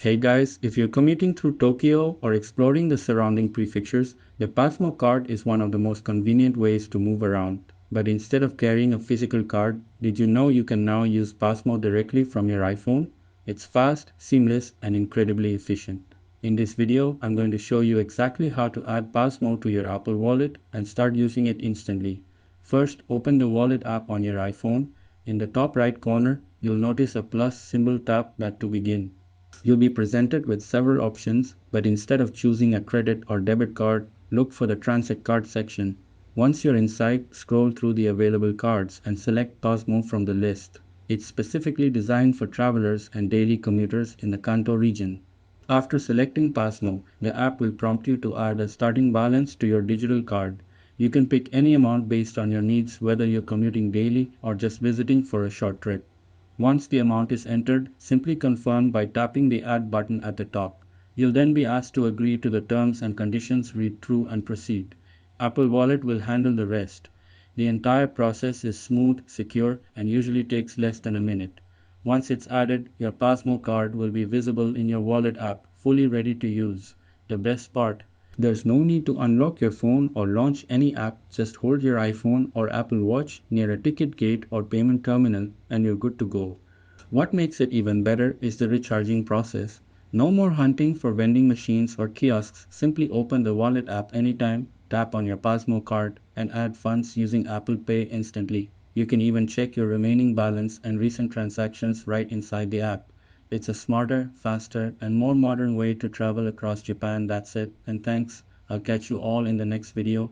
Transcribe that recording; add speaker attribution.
Speaker 1: Hey guys, if you're commuting through Tokyo or exploring the surrounding prefectures, the PASMO card is one of the most convenient ways to move around. But instead of carrying a physical card, did you know you can now use PASMO directly from your iPhone? It's fast, seamless, and incredibly efficient. In this video, I'm going to show you exactly how to add PASMO to your Apple Wallet and start using it instantly. First, open the Wallet app on your iPhone. In the top right corner, you'll notice a plus symbol. Tap that to begin. You'll be presented with several options, but instead of choosing a credit or debit card, look for the transit card section. Once you're inside, scroll through the available cards and select PASMO from the list. It's specifically designed for travelers and daily commuters in the Kanto region. After selecting PASMO, the app will prompt you to add a starting balance to your digital card. You can pick any amount based on your needs, whether you're commuting daily or just visiting for a short trip. Once the amount is entered, simply confirm by tapping the Add button at the top. You'll then be asked to agree to the terms and conditions, read through, and proceed. Apple Wallet will handle the rest. The entire process is smooth, secure, and usually takes less than a minute. Once it's added, your PASMO card will be visible in your wallet app, fully ready to use. The best part, there's no need to unlock your phone or launch any app, just hold your iPhone or Apple Watch near a ticket gate or payment terminal and you're good to go. What makes it even better is the recharging process. No more hunting for vending machines or kiosks. Simply open the wallet app anytime, tap on your PASMO card, and add funds using Apple Pay instantly. You can even check your remaining balance and recent transactions right inside the app. It's a smarter, faster, and more modern way to travel across Japan. That's it, and thanks. I'll catch you all in the next video.